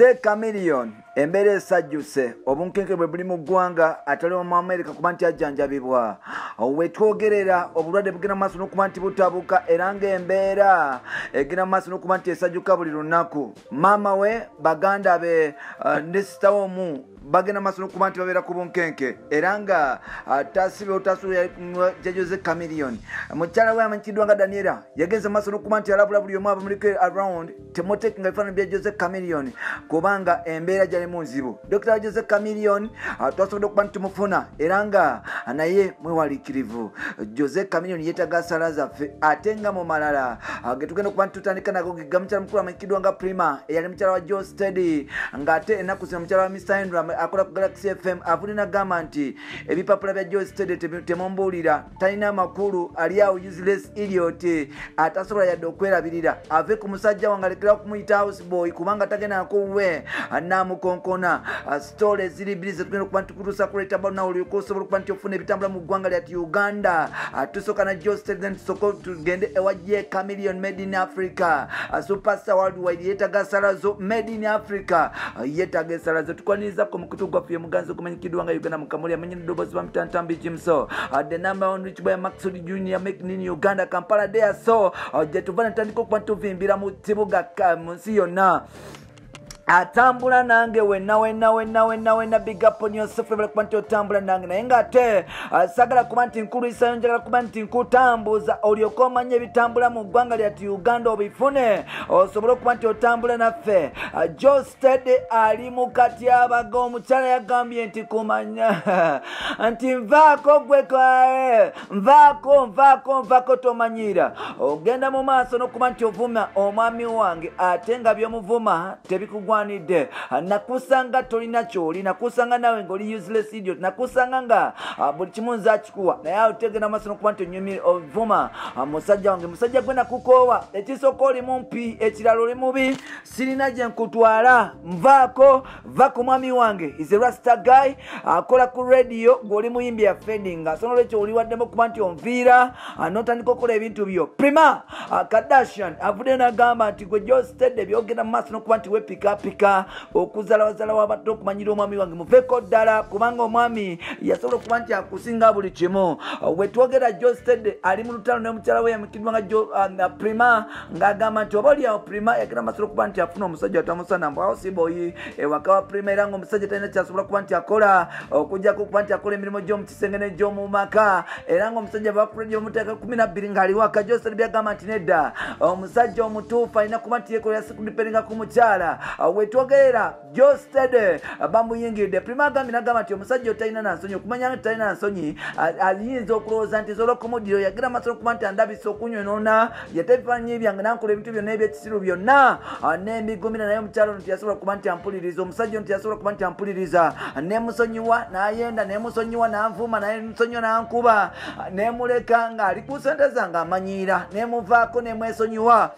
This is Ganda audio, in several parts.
Jose Chameleone embeera esajjuse obunkenke bwe buli mu ggwanga atali mu America kuba nti ajjanjabibwa wetwogerera obulwadde bugenda maaso n'okuba nti butabuka era ng'embeera egenda maaso n'okuba nti esajjuka buli lunaku. Maama we baganda be ne sita omu bagenda maaso n'okuba nti babeera ku bunkenke era nga tasibe otasula ya Jose Chameleone. Mukyala we amanyikiddwa nga Daniela yagenze maaso n'okuba nti alabula buli omu abamuliko around temuteekinga ebifaananyi bya Jose Chameleone kubanga embeera gyalimu nzibu. Dr. Jose Chameleone twasobodde okuba nti tumufuna era nga naye mwewaliikirivu. Jose Chameleone yeetaga ssala zaffe ate nga mu malala ge tugenda okuba nti tutandika nago ge mukyala mukulu amanyikiddwa nga Prima eyali mukyala wa Joe Steady ng'ate ennaku zino mukyala wa Mr. Hendra akola ku Galaxy FM avudde n'agamba nti ebipapula bya Joe Steady temumbuulira talina amakulu ali awo useless idiot atasobola yadde okwerabirira ave ku musajja wange alekera okumuyita house boy kubanga tagenda nakuwe namukonkona. Story ziri bbiri zetugenda okuba nti tukutuusa kuleeta baluna olyoka osobola okuba nti ofuna ebitambula mu ggwanga lyati Uganda. Tusooka na Joe Steady then tusooka tugende ewa Jose Chameleone made in Africa. Superstar worldwide yeetaga salazo made in Africa yeetaga esalazo tukwaniriza ko mukutu gwaffe muganzi okumanyikiddwa nga Uganda mukamuli amenye n'eddoboozi bamutantambi Jimso the number one rich boy Maxud Junior making in Uganda Kampala there so gye tuva netandika okuba tuvimbira mu kibuga mu nsi yonna atambula nange wenna big up on yourself kuba nti otambula nange naye ng'ate sagala kuba nti nkuluisayo njagala kuba nti nkutambuza olyoka omanye ebitambula mu ggwanga lyati Uganda obifune osobole okuba nti otambula naffe. Joe Steady ali mu katyabaga omukyala yagambye nti kumanya nti nvaako gwe nvaako tomanyira ogenda mu maaso n'okuba nti ovuma omwami wange ate nga by'omuvuma tebikugwa nakusanga tolina kyoli nakusanga nawe ng'oli useless idiot nakusanga nga buli kimu nze akikuwa naye awo tegenda maaso n'okuba nti onyumi ovuma musajja wange musajja gwe nakukoowa ekisooka oli mumpi ekirala oli mubi sirina gye nkutwala nvaako va ku mwami wange is a rasta guy akola ku radio ng'oli muyimbi ya fedinga so nolwekyo oli waddemu okuba nti onviira n'otandika okukola ebintu byo. Prima Kardashian avudde n'agamba nti gwe Joe Steady byogenda mu maaso n'okuba nti wepikapika okuzalawazala wabadde okumanyira omwami wange muveeko ddala kubanga omwami yasobola okuba nti akusinga buli kimu. Wetwogera Joe Steady ali mu lutalo n'omukyala we yamikiddwa nga Prima ng'agamba nti oba oliawo Prima yagenda masobola okuba nti afuna omusajja atamusana mbwawo siboyi ewaka wa Prima era ng'omusajja talina kyasobola okuba nti akola okujjako okuba nti akola emirimu gy'omu kisenge n'egy'omu maka era ng'omusajja bakuledio omuteeka 12 ng'ali waka. Joe Steady byagamba nti nedda omusajja omutuufu alina kuba nti yekolera sekundiperinga ku mukyala. Wetwogerera Joe Steady bamuyingidde Prima agambye n'agamba nti omusajja otalina nansonyi okumanya nti talina nansonyi ayinza okulowooza nti esobola okumudiro yagenda maaso okuba nti andabisa okunyonona yatebifaananyi byange nankola ebintu byonna ebyekisiru byonna n'embigumira naye omukyalo nti yasobola okuba nti ampuliriza omusajja nti yasobola okuba nti ampuliriza nemusonyiwa n'ayenda nemusonyiwa n'anvuma naye musonyiwa n'ankuba nemuleka ng'ali ku sente zange amanyiira nemuvaako nemwesonyiwa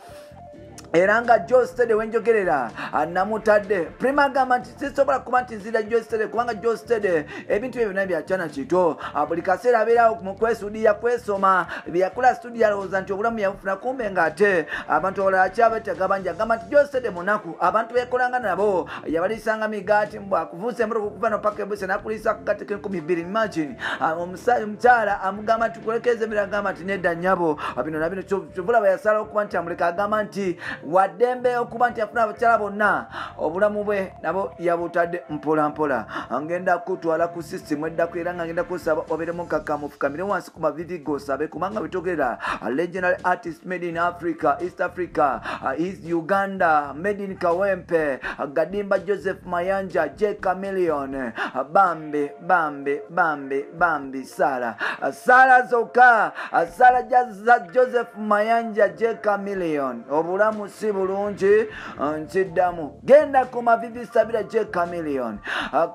era nga Joe Steady wenjogerera namutadde. Prima agamba nti sisobola kuba nti nzira Joe Steady kubanga Joe Steady ebintu bye byonna byakyana kito buli kaseera abeerawo mu kwesuudiya kwesoma byakola studio alowooza nti obulamu yabufuna kumbe ng'ate abantu abalala akyabeetaaga bangi. Agamba nti Joe Steady munaku abantu beekolanga nabo yabaliisanga migaati mbwakuvuusa embuto okuva no paka ebuse nakuliisa akagati k'2,000 imagine omukyala amugamba nti kulekeza emira agamba nti nedda nnyabo bino nabino kyovulaba yasalawo okuba nti amuleka agamba nti waddembe okuba nti afuna abakyala bonna obulamu bwe nabo yabutadde mpolampola. Ngenda kutwala ku system eddako era nga ngenda kusaba obeeremu nkakkamu fukamire wansi ku mavivi gosabe kubanga bitogerera legendary artist made in Africa East Africa is Uganda made in Kawempe Gadimba Joseph Mayanja Jose Chameleone bambi sala zoka sala Joseph Mayanja Jose Chameleone obulamu si bulungi nkiddamu genda ku mavivi sabira Jose Chameleone.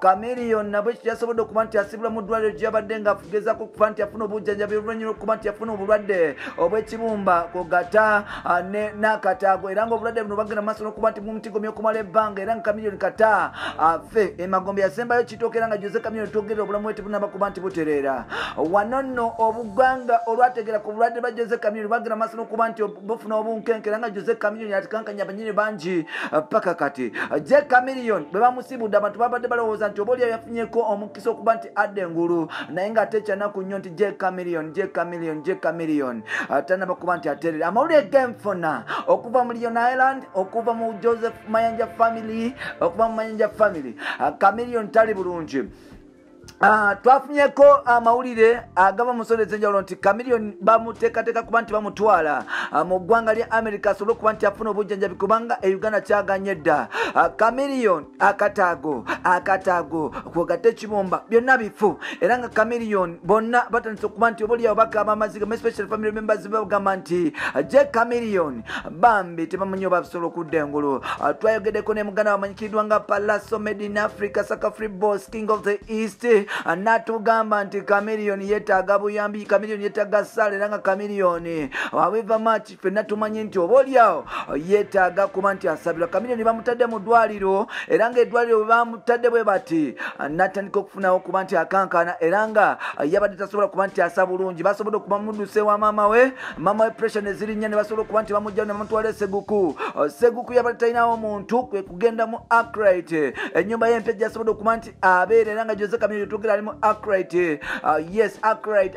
Chameleone nabwe kyasobodde okuba nti asibula mu ddwaliro gy'abadde ng'agezaako okuba nti afuna obujjanjabi oluvannyuma okuba nti afuna obulwadde obw'ekibumba ku gata n'akataago era ng'obulwadde buno bagenda maaso n'okuba nti mumutigomya okumala ebbanga era nga Chameleone kata afe emagombe yasembayo kitooka era nga Jose Chameleone twogerera obulamu bwe tebunaba kuba nti butereera wano nno obuggwanga olwategeera ku bulwadde bwa Jose Chameleone bagenda maaso n'okuba nti bufuna obunkenke era nga Jose Chameleone Chameleon atikankanya banyini banji paka kati Je Chameleon beba musibudde abantu babadde balowooza nti oboolya yafunyeko omukisa okuba nti adde engulu naye ng'ate kyanaku nnyo nti Je Chameleon tanaba kuba nti aterera amawulire genfuna okuva mu Leon Island okuva mu Joseph Mayanja family Chameleon tali bulungi twafunyeko amawulire agaba musoneze enjawulo nti Chameleon bamuteekateeka kuba nti bamutwala mu ggwanga lya America asobole okuba nti afuna obujjanjabi kubanga Uganda kyaganye dda Chameleon akataago kwogatte ekibumba byonna bifu era nga Chameleon bonna batandise okuba nti oboolyawo bakaba amaziga especially family members bagamba nti Je Chameleon bambi tebamanyi oba basobola okudda engulu twayogeddeko ne muganda wamanyikiddwa nga Palazzo Made in Africa Saka Free Boss King of the East natugamba nti Chameleon yeetaaga buyambi Chameleon yeetaaga ssala era nga Chameleon however much ffenna tumanyi nti oboolyawo yeetaaga kuba nti asabirwa Chameleon bamutadde mu ddwaliro era ng'eddwaliro bwe bamutadde bwe bati natandika okufunawo kuba nti akankana era nga yabadde tasobola kuba nti asa bulungi basobodde okuba muduse wa maama we pressure ne zirinnya ne basobola okuba nti bamujjawo ne bamutwala Seguku yabadde talinawo muntu kwe kugenda mu Arkwright ennyumba y'empya gyasobodde okuba nti abeera era nga Jose Chameleon tugera ali mu Arkwright yes Arkwright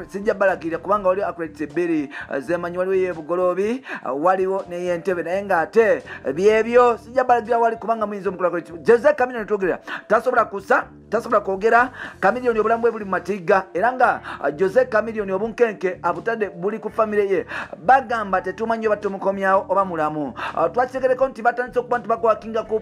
sijja balagirira kubanga waliwo Arkwright ebbiri zemanyi waliwo ey'ebugoloobi waliwo n'ey'entebe naye ng'ate byebyo sijja balagirira wali kubanga muyinza omukula Jose Chameleon tugera tasobola kwogera Chameleon obulamu bwe buli mu matiga era nga Jose Chameleon obunkenke abutadde buli ku famire ye bagamba tetumanyi oba tumukomyawo oba mulamu twakitegereko nti batandise okuba nti bakwakinga ku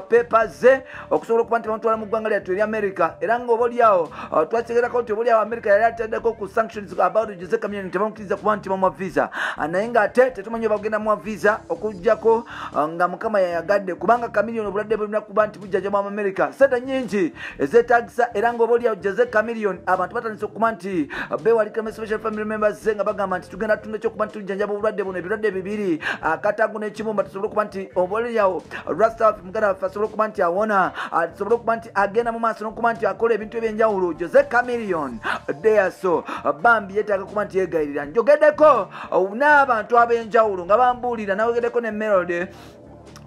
papers ze okusobola okuba nti bamutwala mu ggwanga lyattu erya America era nga oboolyawo twakitegerako nti oboolyawo America yali ataddeko ku sanctions about Jose Chameleon tebamukkiriza kuba nti bamuwa visa naye ng'ate tetumanyi oba bagenda muwa visa okuggyako nga mukama yayagadde kubanga Chameleon obulwadde bulina kuba nti bujjajjabwa mu America sente nnyingi ezeetaagisa era nga oboolyawo Jose Chameleon abantu batandise okuba nti beewalikiramu special family members ze nga bagamba nti tugenda tutunda ekyokuba nti tujjanjaba obulwadde buno ebirwadde bibiri akataago n'ekibumba tusobole okuba nti oboolyawo Rasta muganda waffe asobole okuba nti awona asobole okuba nti agenda mu maaso n'okuba nti akola ebintu ebyenjawulo Jose Chameleon deyaso bambi yeetaaga kuba nti yeegayirira njogeddeko n'abantu ab'enjawulo nga bambuulira nawegeddeko ne Melody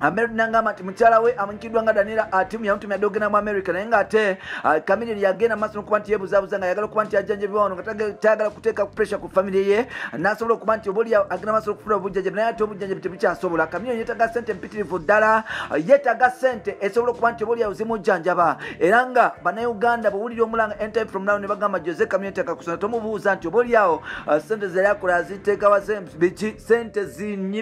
nangamba nti mukyala we amanyikiddwa nga Daniela atimu yamutumya adde okugenda mu America naye ng'ate Chameleon yagenda maaso n'okuba nti yeebuzaabuza nga ayagala okuba nti ajjanjabibwa wano nga tayagala kuteeka pressure ku family ye n'asobola okuba nti oboolyawo agenda maaso okufuna obujjanjabi naye ate obujjanjabi tebukyasobola Chameleon yeetaaga ssente mpitirivu ddala yeetaaga ssente esobola okuba nti oboolyawo zimujjanjaba era nga bannayuganda bwewulira omulanga entime from now ne bagamba Jose Chameleon teeka kusona tomubuuza nti oboolyawo ssente ze yali akola aziteekawa biki ssente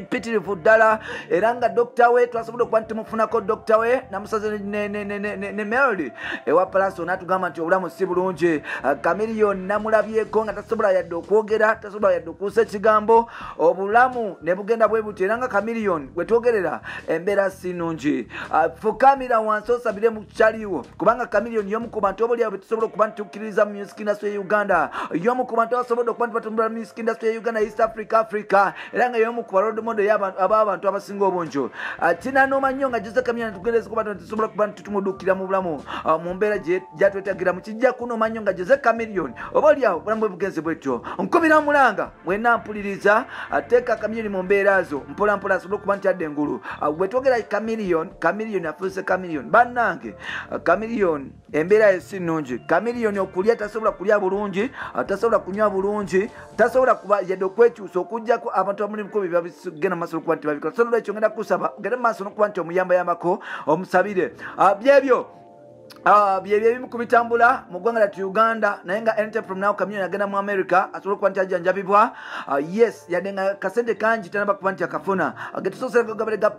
mpitirivu ddala era nga dokita we twasobola okuba nti tumufunako dokita we namusaze ne Melody ewa Palazzo n'atugamba nti obulamu si bulungi Chameleon namulabyeko nga tasobola yadde okwogera tasobola yadde okuusa ekigambo obulamu ne bugenda bwe buti era nga Chameleon bwe twogerera embeera si nnungi fukamira wansi osabire mu kyaliwo kubanga Chameleon y'omu ku bantu oboolyawo be tusobola okuba nti tukkiririza mu music industry ya Uganda y'omu ku bantu abasobodde okuba nti batumbula music industry ya Uganda East Africa era nga y'omu ku balod model ab'abantu abasinga obungi kinanoma nnyo nga Jose Chameleon tugendeze kuba tusobola kuba tutumuduukira mu bulamu mu mbeera gyatwetagiramu kijja kunoma nnyo nga Jose Chameleon oboolyawo bulamu bwe bugenze bwetyo nkubira mulanga mwena mpuliriza teeka Chameleon mu mbeera zo mpolampola asobole okuba nti adde engulu bwe twogera Chameleon afuuse Chameleon bannange Chameleon embeera ye si nnungi Chameleon okulya tasobola kulya bulungi tasobola kunywa bulungi tasobola kuba yadde okwekyusa okuggyako abantu abamulimuko bye babigenda mu maaso okuba nti babikola so nolwekyo ngenda kusaba gende mu maaso n'okuba nti omuyambayambako omusabire byebyo byebyo ebimu ku bitambula mu ggwanga lyattu Uganda naye nga anytime from now Chameleon agenda mu America asobole okuba nti ajjanjabibwa yes yadde nga kasente kangi tanaba kuba nti akafuna getusoosera kagabale ga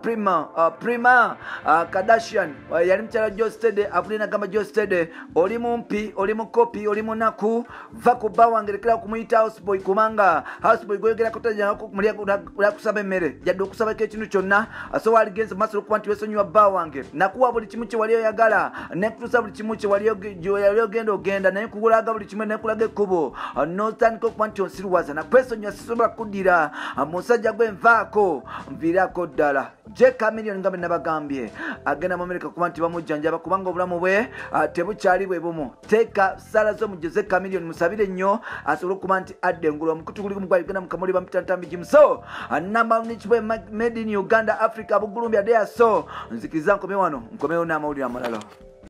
Prima Kardashian yali mukyala Joe Stede avudde nagamba Joe Stede oli mumpi oli mukopi oli munaku va ku bba wange lekera kumuyita houseboy kubanga houseboy gweyogerako tajjangako kumulya kusaba emmere yadde okusabako ekintu kyonna so waligenze mu maaso okuba nti wesonyiwa bba wange nakuwa buli kimu kye wali oyagala ne kutuusa buli kimu kye wali ogenda naye kukulaga buli kimu nekulaga ekkubo notandika okuba nti onsiruwaza nakwesonyiwa sisobola kuddira musajja gwe nvaako nviirako ddala je Chameleone nga bwe nabagambye agenda mu Amerika kuba nti bamujjanjaba kubanga obulamu bwe tebukyali bwe bumu teeka sala z'omujjo ze Chameleone musabire nnyo asobole okuba nti adda engulu omukutu guli gwa Uganda mukamuli bamutantambi jimuso namba nichibwe made in Uganda Africa bugulumbi adeya so nzikiriza nkome wano nkomewo n'amawulire amalala